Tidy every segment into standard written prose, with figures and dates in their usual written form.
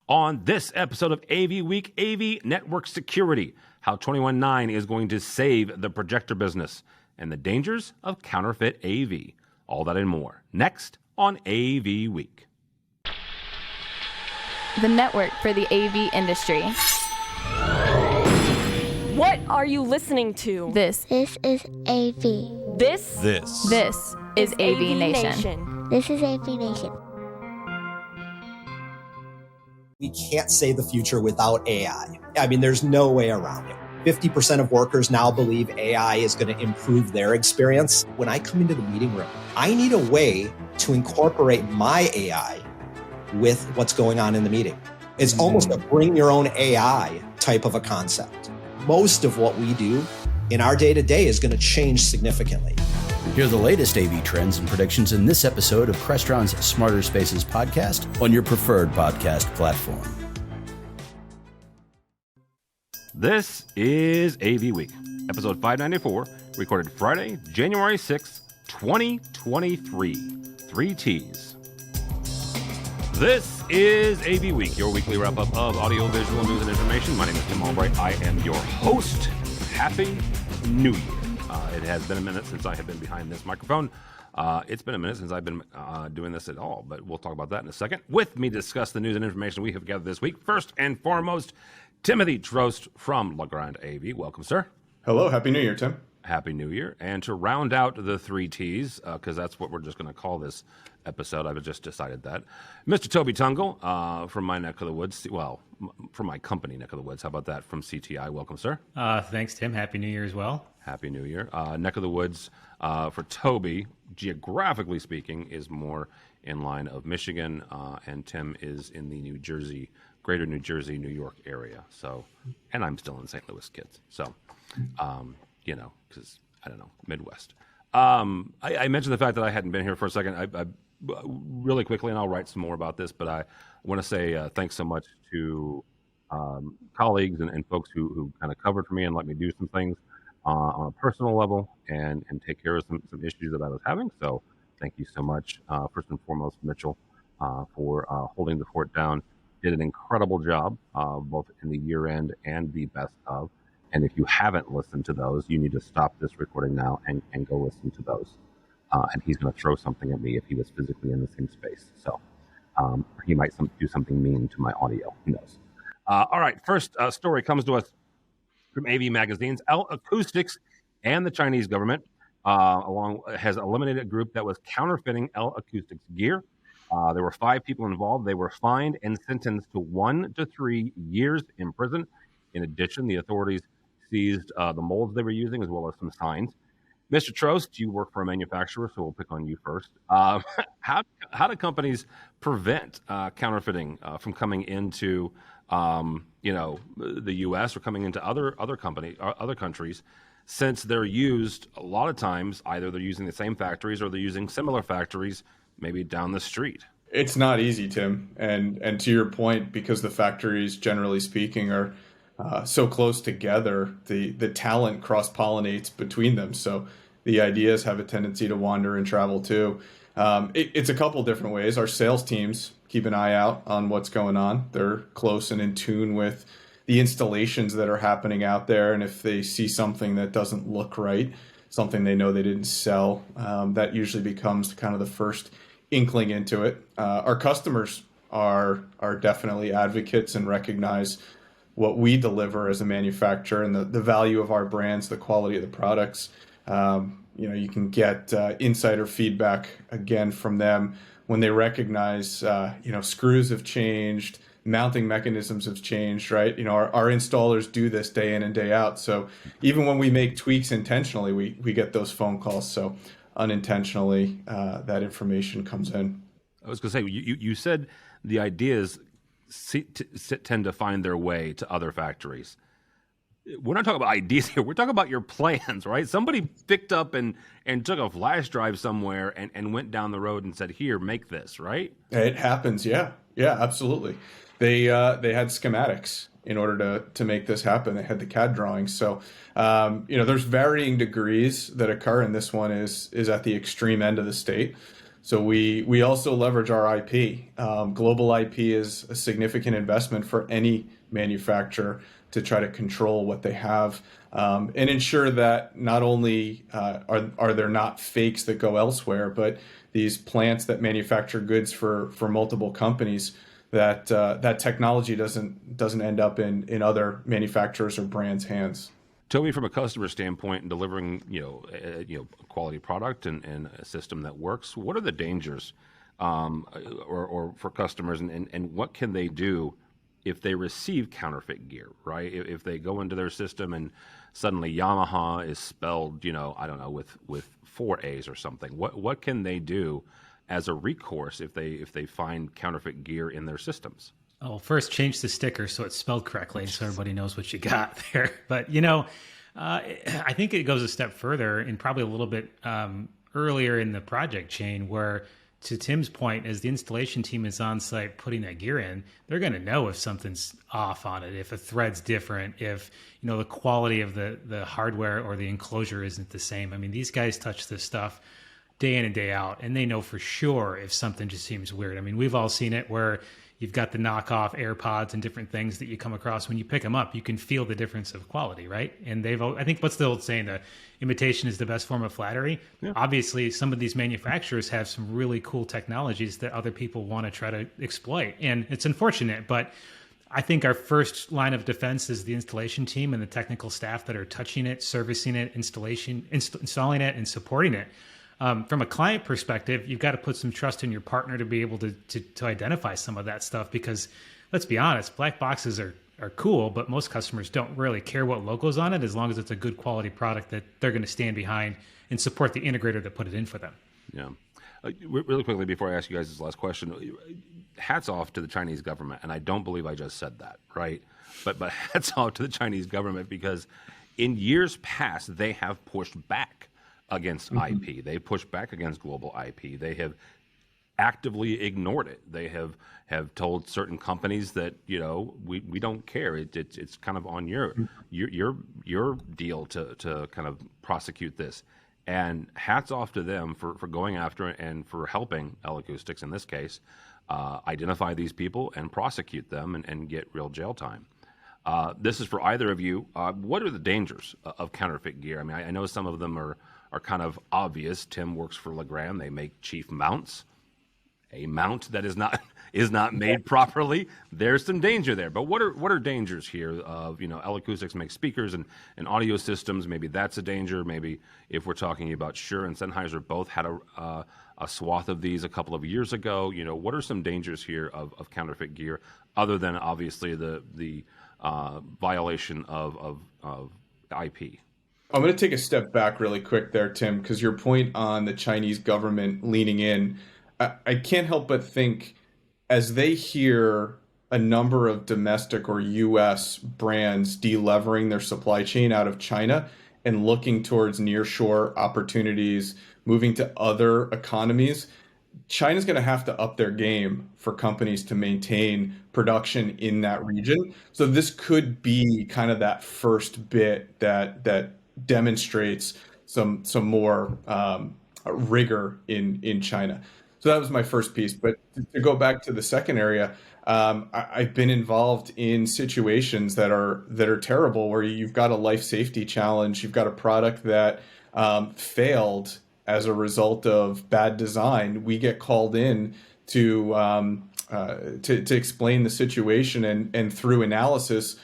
On this episode of AV Week, AV Network Security, how 21.9 is going to save the projector business, and the dangers of counterfeit AV. All that and more, next on AV Week. The network for the AV industry. What are you listening to? This is AV. This is AVNation. This is AVNation. We can't say the future without AI. I mean, there's no way around it. 50% of workers now believe AI is going to improve their experience. When I come into the meeting room, I need a way to incorporate my AI with what's going on in the meeting. It's almost a bring your own AI type of a concept. Most of what we do in our day-to-day is going to change significantly. Hear the latest AV trends and predictions in this episode of Crestron's Smarter Spaces podcast on your preferred podcast platform. This is AV Week, episode 594, recorded Friday, January 6th, 2023. 3 T's. This is AV Week, your weekly wrap-up of audio-visual news and information. My name is Tim Albright. I am your host. Happy New Year. It has been a minute since I have been behind this microphone. It's been a minute since I've been doing this at all, but we'll talk about that in a second. With me to discuss the news and information we have gathered this week, first and foremost, Timothy Troast from Legrand AV. Welcome, sir. Hello. Happy New Year, Tim. Happy New Year. And to round out the 3 T's, because that's what we're just going to call this episode, I've just decided that, Mr. Tobi Tungl from my neck of the woods, well, from my company neck of the woods. How about that? From CTI. Welcome, sir. Thanks, Tim. Happy New Year as well. Happy New Year. Neck of the woods for Toby, geographically speaking, is more in line of Michigan, and Tim is in the New Jersey, greater New Jersey, New York area. So, and I'm still in St. Louis, kids. So, you know, because I don't know, Midwest. I mentioned the fact that I hadn't been here for a second. I really quickly, and I'll write some more about this, but I want to say thanks so much to colleagues and folks who kind of covered for me and let me do some things on a personal level and take care of some issues that I was having. So thank you so much. First and foremost, Mitchell, for holding the fort down. Did an incredible job, both in the year end and the best of. And if you haven't listened to those, you need to stop this recording now and go listen to those. And he's going to throw something at me if he was physically in the same space. So he might do something mean to my audio. Who knows? All right. First story comes to us from AV Magazine's L Acoustics and the Chinese government has eliminated a group that was counterfeiting L Acoustics gear. There were 5 people involved. They were fined and sentenced to 1 to 3 years in prison. In addition, the authorities seized the molds they were using as well as some signs. Mr. Troast, you work for a manufacturer, so we'll pick on you first. How do companies prevent counterfeiting from coming into the U.S. or coming into other countries, since they're used a lot of times, either they're using the same factories or they're using similar factories maybe down the street? It's not easy, Tim. And to your point, because the factories, generally speaking, are so close together, the talent cross-pollinates between them. So the ideas have a tendency to wander and travel too. It's a couple different ways. Our sales teams keep an eye out on what's going on. They're close and in tune with the installations that are happening out there. And if they see something that doesn't look right, something they know they didn't sell, that usually becomes kind of the first inkling into it. Our customers are definitely advocates and recognize what we deliver as a manufacturer and the value of our brands, the quality of the products. You can get insider feedback again from them when they recognize, screws have changed, mounting mechanisms have changed, right? Our installers do this day in and day out. So even when we make tweaks intentionally, we get those phone calls. So unintentionally, that information comes in. I was going to say, you said the ideas tend to find their way to other factories. We're not talking about ideas here. We're talking about your plans, right? Somebody picked up and took a flash drive somewhere and went down the road and said, here, make this, right? It happens. Yeah, absolutely. They had schematics in order to make this happen. They had the CAD drawings. So, there's varying degrees that occur, and this one is at the extreme end of the state. So we also leverage our IP. Global IP is a significant investment for any manufacturer to try to control what they have and ensure that not only are there not fakes that go elsewhere, but these plants that manufacture goods for multiple companies, that that technology doesn't end up in other manufacturers or brands' hands. Toby, from a customer standpoint and delivering, a quality product and a system that works, what are the dangers, or for customers, and what can they do if they receive counterfeit gear, right? If they go into their system and suddenly Yamaha is spelled, I don't know, with 4 A's or something, what can they do as a recourse if they find counterfeit gear in their systems? Oh, first change the sticker so it's spelled correctly so everybody knows what you got there. But, I think it goes a step further and probably a little bit earlier in the project chain where, to Tim's point, as the installation team is on site putting that gear in, they're going to know if something's off on it, if a thread's different, if, the quality of the hardware or the enclosure isn't the same. I mean, these guys touch this stuff day in and day out, and they know for sure if something just seems weird. I mean, we've all seen it where you've got the knockoff AirPods and different things that you come across. When you pick them up, you can feel the difference of quality, right? And I think what's the old saying, the imitation is the best form of flattery. Yeah. Obviously, some of these manufacturers have some really cool technologies that other people want to try to exploit. And it's unfortunate, but I think our first line of defense is the installation team and the technical staff that are touching it, servicing it, installing it, and supporting it. From a client perspective, you've got to put some trust in your partner to be able to identify some of that stuff, because let's be honest, black boxes are cool, but most customers don't really care what logo's on it as long as it's a good quality product that they're going to stand behind and support the integrator that put it in for them. Yeah. Really quickly, before I ask you guys this last question, hats off to the Chinese government, and I don't believe I just said that, right? But hats off to the Chinese government, because in years past, they have pushed back against IP. They pushed back against global IP. They have actively ignored it. They have told certain companies that we don't care. It's kind of on your deal to kind of prosecute this. And hats off to them for going after it and for helping L Acoustics in this case identify these people and prosecute them and get real jail time. This is for either of you. What are the dangers of counterfeit gear? I mean, I know some of them are kind of obvious. Tim works for Legrand. They make chief mounts. A mount that is not made properly, there's some danger there. But what are dangers here of, L Acoustics makes speakers and audio systems. Maybe that's a danger. Maybe if we're talking about Shure and Sennheiser both had a swath of these a couple of years ago. What are some dangers here of counterfeit gear, other than obviously the violation of IP? I'm going to take a step back really quick there, Tim, because your point on the Chinese government leaning in, I can't help but think, as they hear a number of domestic or U.S. brands delevering their supply chain out of China and looking towards nearshore opportunities, moving to other economies, China's going to have to up their game for companies to maintain production in that region. So this could be kind of that first bit that demonstrates some more rigor in China. So that was my first piece. But to go back to the second area, I've been involved in situations that are terrible, where you've got a life safety challenge, you've got a product that failed as a result of bad design. We get called in to explain the situation and through analysis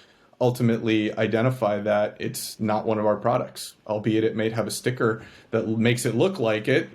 ultimately identify that it's not one of our products, albeit it may have a sticker that makes it look like it,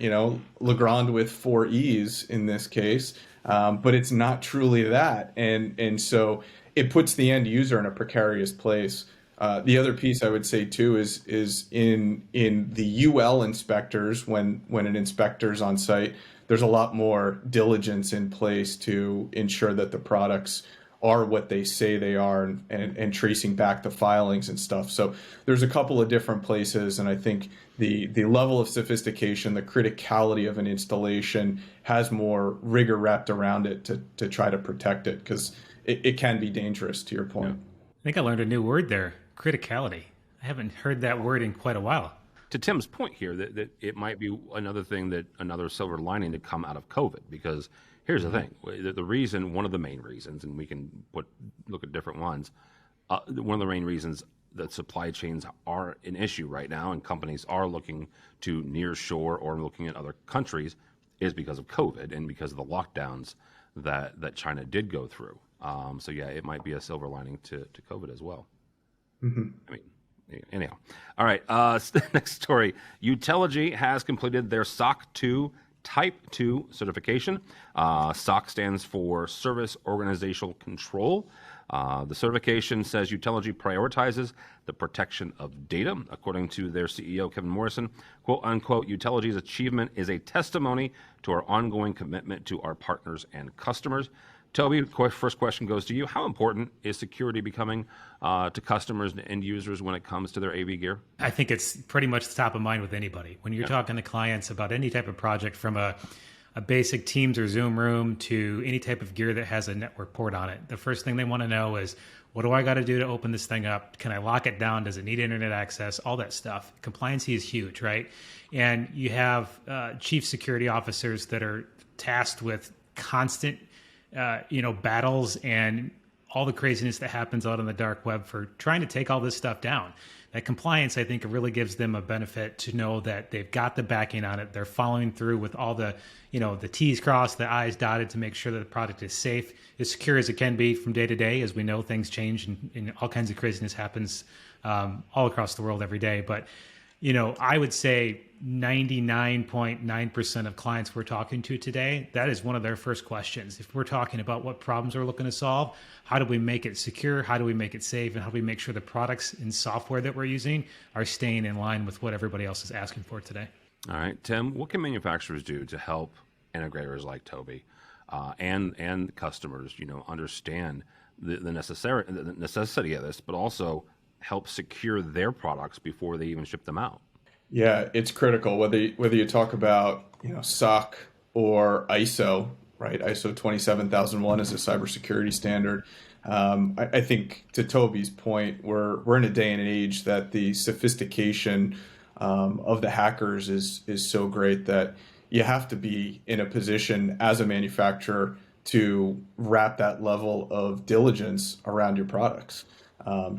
Legrand with 4 E's in this case, but it's not truly that. And so it puts the end user in a precarious place. The other piece I would say too is in the UL inspectors, when an inspector's on site, there's a lot more diligence in place to ensure that the products are what they say they are, and tracing back the filings and stuff. So there's a couple of different places, and I think the level of sophistication, the criticality of an installation has more rigor wrapped around it to try to protect it, because it can be dangerous, to your point. I think I learned a new word there, criticality. I haven't heard that word in quite a while. to Tim's point here, that it might be another silver lining to come out of COVID, because here's the thing: the reason, one of the main reasons, and we can look at different ones. One of the main reasons that supply chains are an issue right now, and companies are looking to near shore or looking at other countries, is because of COVID and because of the lockdowns that China did go through. So yeah, it might be a silver lining to COVID as well. Mm-hmm. I mean, anyhow. All right. Next story. Utiligy has completed their SOC 2 Type 2 certification. SOC stands for Service Organizational Control. The certification says Utiligy prioritizes the protection of data. According to their CEO, Kevin Morrison, quote unquote, Utiligy's achievement is a testimony to our ongoing commitment to our partners and customers. Toby, first question goes to you. How important is security becoming to customers and end users when it comes to their AV gear? I think it's pretty much the top of mind with anybody. When you're talking to clients about any type of project, from a basic Teams or Zoom room to any type of gear that has a network port on it, the first thing they want to know is, what do I got to do to open this thing up? Can I lock it down? Does it need internet access? All that stuff. Compliancy is huge, right? And you have chief security officers that are tasked with constant battles and all the craziness that happens out on the dark web for trying to take all this stuff down. That compliance, I think, really gives them a benefit to know that they've got the backing on it. They're following through with all the, the T's crossed, the I's dotted to make sure that the product is safe, as secure as it can be from day to day. As we know, things change and all kinds of craziness happens all across the world every day. But, I would say 99.9% of clients we're talking to today, that is one of their first questions. If we're talking about what problems we're looking to solve, how do we make it secure? How do we make it safe? And how do we make sure the products and software that we're using are staying in line with what everybody else is asking for today? All right, Tim, what can manufacturers do to help integrators like Toby and customers, understand the necessity of this, but also help secure their products before they even ship them out? Yeah, it's critical. Whether you talk about SOC or ISO, right? ISO 27001 is a cybersecurity standard. I think, to Toby's point, we're in a day and age that the sophistication of the hackers is so great that you have to be in a position as a manufacturer to wrap that level of diligence around your products,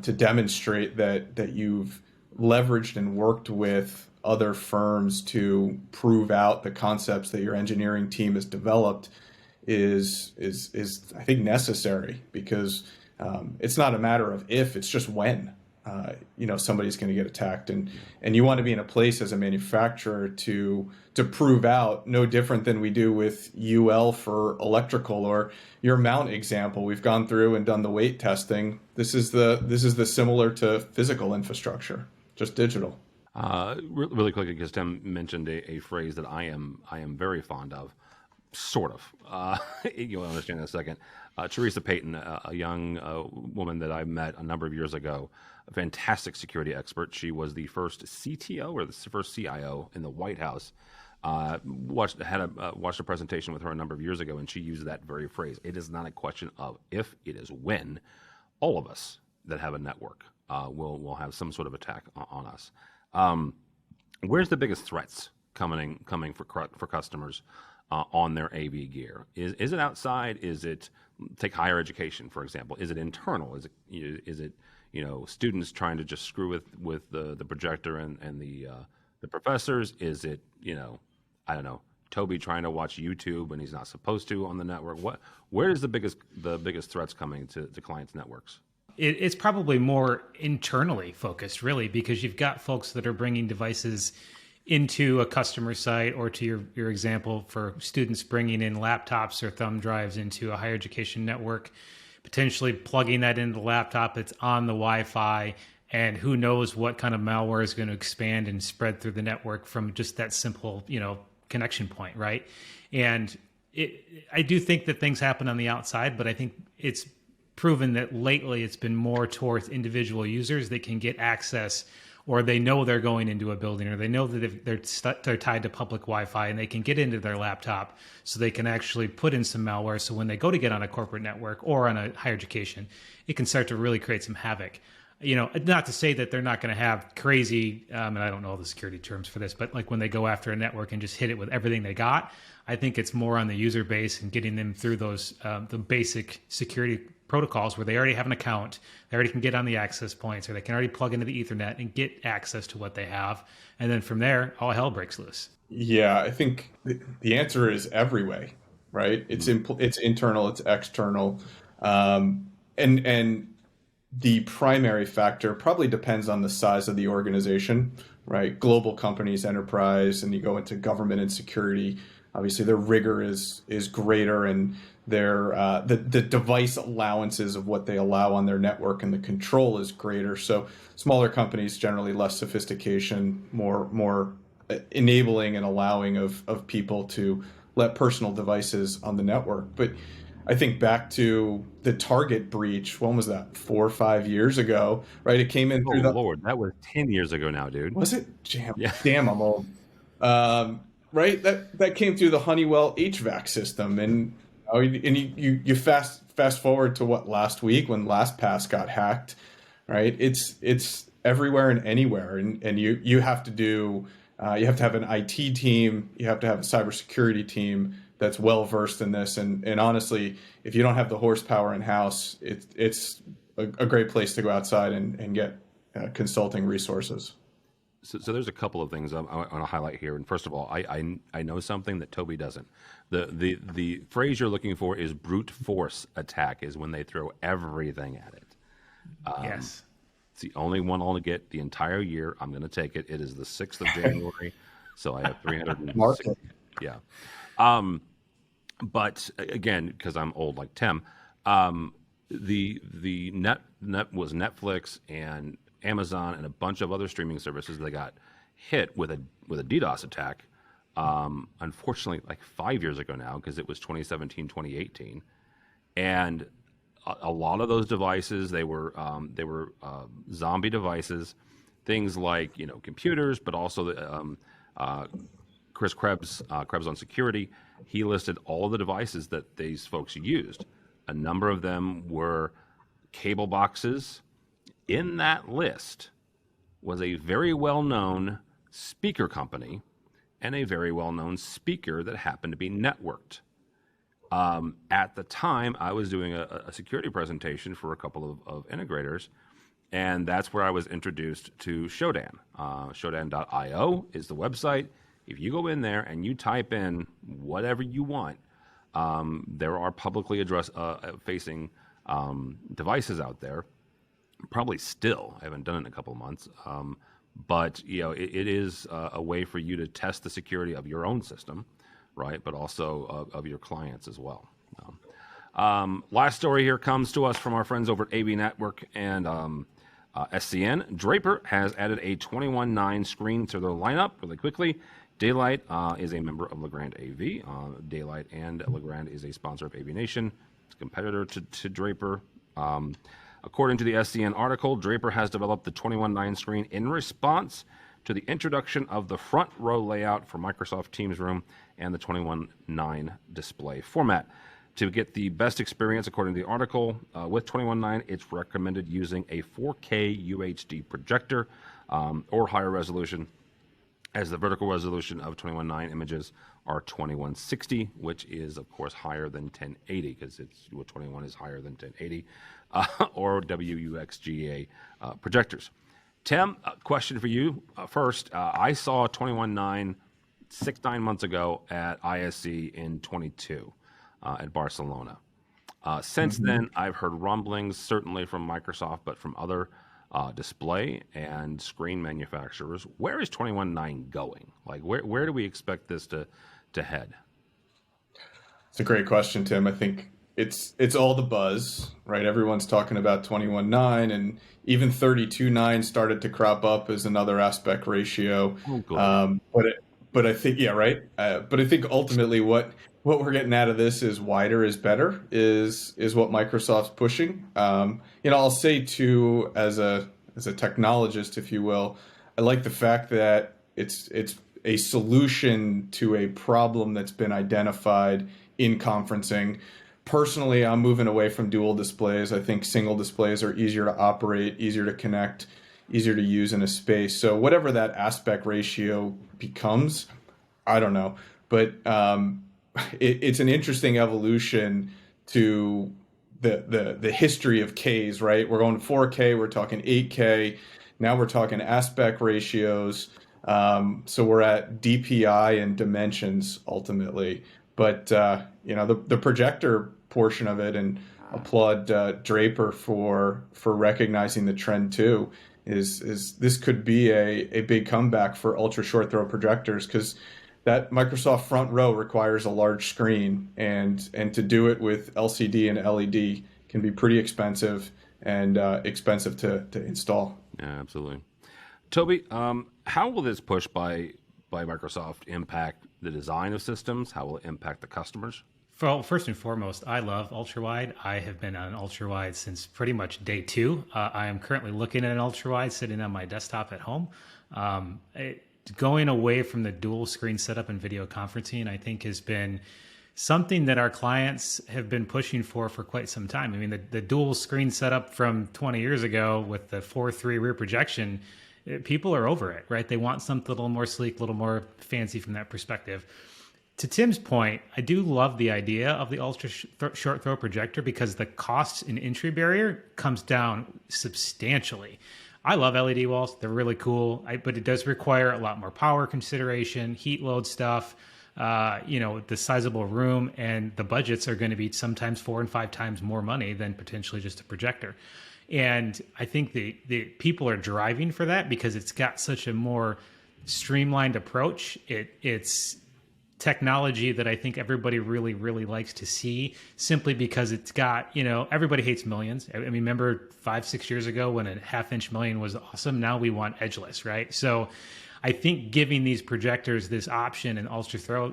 to demonstrate that you've leveraged and worked with other firms to prove out the concepts that your engineering team has developed is I think necessary, because it's not a matter of if, it's just when somebody's going to get attacked, and you want to be in a place as a manufacturer to prove out, no different than we do with UL for electrical, or your mount example. We've gone through and done the weight testing. This is the similar to physical infrastructure, just digital. Really quickly, because Tim mentioned a phrase that I am very fond of, sort of. You'll understand in a second. Teresa Payton, a young woman that I met a number of years ago, a fantastic security expert. She was the first CTO or the first CIO in the White House. Watched a presentation with her a number of years ago, and she used that very phrase. It is not a question of if, it is when. All of us that have a network will have some sort of attack on us. Where's the biggest threats coming for customers on their AV gear? Is it outside? Is it, take higher education, for example? Is it internal? Is it students trying to just screw with the projector and the professors? Is it I don't know, Toby trying to watch YouTube when he's not supposed to on the network? Where is the biggest threats coming to clients' networks? It's probably more internally focused, really, because you've got folks that are bringing devices into a customer site, or to your example, for students bringing in laptops or thumb drives into a higher education network, potentially plugging that into the laptop that's on the Wi-Fi, and who knows what kind of malware is going to expand and spread through the network from just that simple, connection point, right? And I do think that things happen on the outside, but I think it's proven that lately it's been more towards individual users that can get access, or they know they're going into a building, or they know that they're tied to public Wi-Fi and they can get into their laptop, so they can actually put in some malware. So when they go to get on a corporate network or on a higher education, it can start to really create some havoc. Not to say that they're not going to have crazy, and I don't know all the security terms for this, but like when they go after a network and just hit it with everything they got, I think it's more on the user base and getting them through those the basic security protocols where they already have an account, they already can get on the access points, or they can already plug into the Ethernet and get access to what they have, and then from there, all hell breaks loose. Yeah, I think the answer is every way, right? It's internal, it's external, and the primary factor probably depends on the size of the organization, right? Global companies, enterprise, and you go into government and security. Obviously, their rigor is greater, and their the device allowances of what they allow on their network and the control is greater. So smaller companies, generally less sophistication, more enabling and allowing of people to let personal devices on the network. But I think back to the Target breach. When was that? 4 or 5 years ago, right? It came in through Lord, that was 10 years ago now, dude. Was it? Damn, I'm old. Right? That came through the Honeywell HVAC system, and you fast forward to last week when LastPass got hacked, right? It's everywhere and anywhere, and you have to do you have to have an IT team, you have to have a cybersecurity team that's well versed in this, and honestly, if you don't have the horsepower in house, it's a great place to go outside and get consulting resources. So there's a couple of things I want to highlight here. And first of all, I know something that Toby doesn't. The phrase you're looking for is brute force attack, is when they throw everything at it. Yes. It's the only one I'll get the entire year. I'm going to take it. It is the 6th of January, so I have 360. Yeah. But again, because I'm old like Tim, the net was Netflix and Amazon and a bunch of other streaming services that got hit with a DDoS attack. Unfortunately, like 5 years ago now, because it was 2017, 2018, and a lot of those devices they were zombie devices, things like computers, but also the Chris Krebs on security. He listed all of the devices that these folks used. A number of them were cable boxes. In that list was a very well-known speaker company and a very well-known speaker that happened to be networked. At the time, I was doing a security presentation for a couple of integrators, and that's where I was introduced to Shodan. Shodan.io is the website. If you go in there and you type in whatever you want, there are publicly facing devices out there. Probably still, I haven't done it in a couple of months, but it is a way for you to test the security of your own system, right? But also of your clients as well. Last story here comes to us from our friends over at AV Network and SCN. Draper has added a 21.9 screen to their lineup really quickly. Daylight is a member of Legrand AV. Daylight and Legrand is a sponsor of AVNation. It's a competitor to Draper. According to the SCN article, Draper has developed the 21.9 screen in response to the introduction of the front row layout for Microsoft Teams Room and the 21.9 display format. To get the best experience, according to the article, with 21.9, it's recommended using a 4K UHD projector or higher resolution, as the vertical resolution of 21.9 images are 2160, which is, of course, higher than 1080, because 21 is higher than 1080, or WUXGA projectors. Tim, a question for you. First, I saw 21.9 9 months ago at ISC in 22 at Barcelona. Since then, I've heard rumblings, certainly from Microsoft, but from other display and screen manufacturers. Where is 21.9 going? Like, where do we expect this to head? It's a great question, Tim. I think it's all the buzz, right? Everyone's talking about 21.9, and even 32.9 started to crop up as another aspect ratio. But I think, yeah, right. But I think ultimately what we're getting out of this is wider is better is what Microsoft's pushing. I'll say too, as a technologist, if you will, I like the fact that it's a solution to a problem that's been identified in conferencing personally, I'm moving away from dual displays. I think single displays are easier to operate, easier to connect, easier to use in a space. So whatever that aspect ratio becomes, I don't know. But it's an interesting evolution to the history of Ks, right? We're going to 4K, we're talking 8K, now we're talking aspect ratios. So we're at DPI and dimensions ultimately. But the projector portion of it, and applaud Draper for recognizing the trend too, is this could be a big comeback for ultra short throw projectors, because that Microsoft front row requires a large screen, and to do it with LCD and LED can be pretty expensive and expensive to install. Yeah, absolutely. Toby, how will this push by Microsoft impact the design of systems? How will it impact the customers? Well, first and foremost, I love ultra-wide. I have been on ultra-wide since pretty much day two. I am currently looking at an ultra-wide sitting on my desktop at home. Going away from the dual screen setup and video conferencing, I think, has been something that our clients have been pushing for quite some time. I mean, the dual screen setup from 20 years ago with the 4:3 rear projection, people are over it, right? They want something a little more sleek, a little more fancy from that perspective. To Tim's point, I do love the idea of the ultra short throw projector because the cost and entry barrier comes down substantially. I love LED walls. They're really cool, but it does require a lot more power consideration, heat load stuff, the sizable room, and the budgets are going to be sometimes 4 and 5 times more money than potentially just a projector. And I think the people are driving for that because it's got such a more streamlined approach. It's technology that I think everybody really, really likes to see, simply because it's got, everybody hates millions. I mean, remember 5-6 years ago when a 1/2-inch million was awesome? Now we want edgeless, right? So I think giving these projectors this option in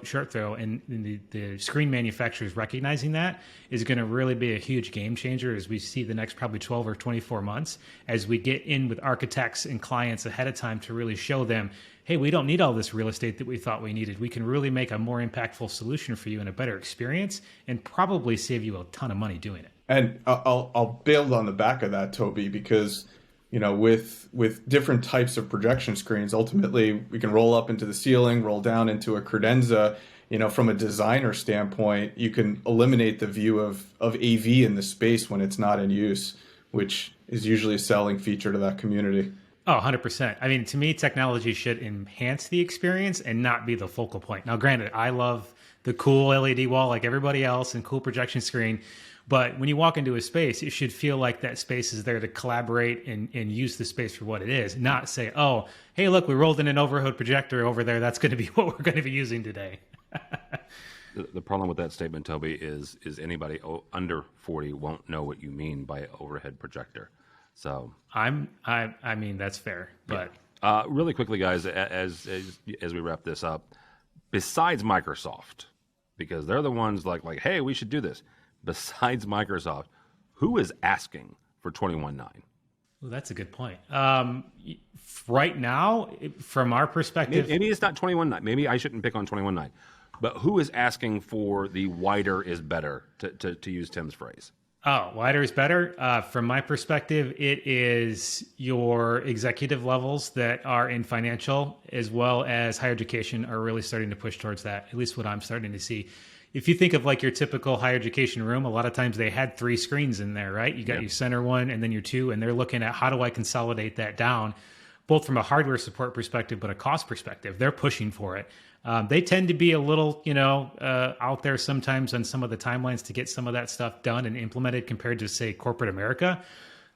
short throw, and the screen manufacturers recognizing that is going to really be a huge game changer as we see the next probably 12 or 24 months, as we get in with architects and clients ahead of time to really show them, hey, we don't need all this real estate that we thought we needed. We can really make a more impactful solution for you and a better experience, and probably save you a ton of money doing it. And I'll build on the back of that, Toby, because with different types of projection screens, ultimately we can roll up into the ceiling, roll down into a credenza. From a designer standpoint, you can eliminate the view of AV in the space when it's not in use, which is usually a selling feature to that community. Oh, 100%. I mean, to me, technology should enhance the experience and not be the focal point. Now, granted, I love the cool LED wall like everybody else and cool projection screen. But when you walk into a space, it should feel like that space is there to collaborate and use the space for what it is, not say, oh, hey, look, we rolled in an overhead projector over there. That's going to be what we're going to be using today. The problem with that statement, Toby, is anybody under 40 won't know what you mean by overhead projector. So I mean, that's fair. But really quickly, guys, as we wrap this up, besides Microsoft, because they're the ones like, hey, we should do this. Besides Microsoft, who is asking for 21.9? Well, that's a good point. Right now, from our perspective, maybe it's not 21.9. Maybe I shouldn't pick on 21.9. But who is asking for the wider is better, to use Tim's phrase? Oh, wider is better. From my perspective, it is your executive levels that are in financial as well as higher education are really starting to push towards that, at least what I'm starting to see. If you think of like your typical higher education room, a lot of times they had 3 screens in there, right? You got your center one and then your 2, and they're looking at how do I consolidate that down, both from a hardware support perspective, but a cost perspective. They're pushing for it. They tend to be a little, out there sometimes on some of the timelines to get some of that stuff done and implemented compared to, say, corporate America.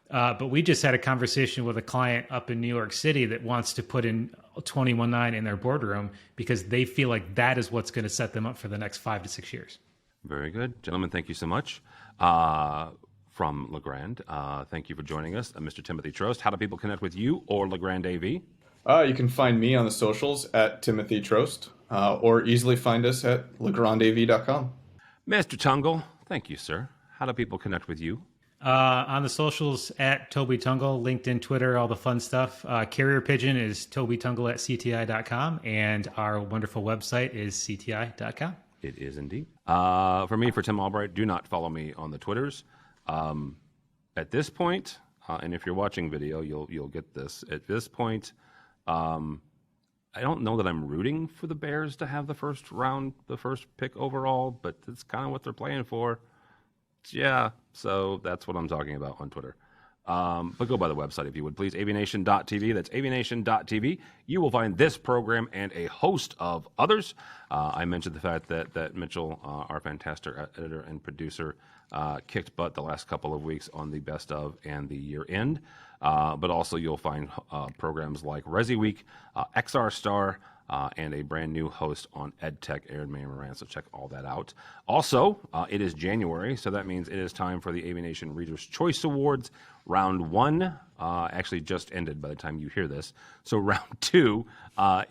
But we just had a conversation with a client up in New York City that wants to put in 21.9 in their boardroom because they feel like that is what's going to set them up for the next 5 to 6 years. Very good. Gentlemen, thank you so much. From Legrand, thank you for joining us. Mr. Timothy Troast, how do people connect with you or Legrand AV? You can find me on the socials at Timothy Troast, or easily find us at legrandav.com. Mr. Tungl, thank you, sir. How do people connect with you? On the socials at Tobi Tungl, LinkedIn, Twitter, all the fun stuff. Carrier pigeon is Tobi Tungl at CTI.com, and our wonderful website is CTI.com. It is indeed. For me, for Tim Albright, do not follow me on the Twitters. At this point, and if you're watching video, you'll get this. At this point, I don't know that I'm rooting for the Bears to have the first pick overall, but that's kind of what they're playing for. Yeah, so that's what I'm talking about on Twitter. But go by the website if you would, please, avnation.tv. That's avnation.tv. You will find this program and a host of others. I mentioned the fact that Mitchell, our fantastic editor and producer, kicked butt the last couple of weeks on the best of and the year end. But also you'll find programs like AVWeek, XR Star, and a brand new host on EdTech, Aaron May Moran, so check all that out. Also, it is January, so that means it is time for the AVNation Reader's Choice Awards. Round 1 actually just ended by the time you hear this, so round 2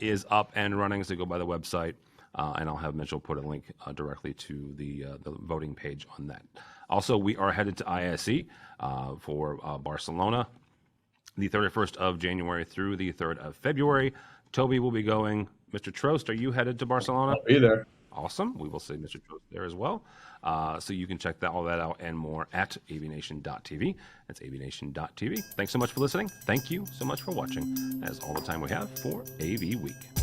is up and running, so go by the website, and I'll have Mitchell put a link directly to the voting page on that. Also, we are headed to ISE for Barcelona, the 31st of January through the 3rd of February. Toby will be going. Mr. Troast, are you headed to Barcelona? I'll be there. Awesome. We will see Mr. Troast there as well. So you can check all that out and more at avnation.tv. That's avnation.tv. Thanks so much for listening. Thank you so much for watching. That is all the time we have for AV Week.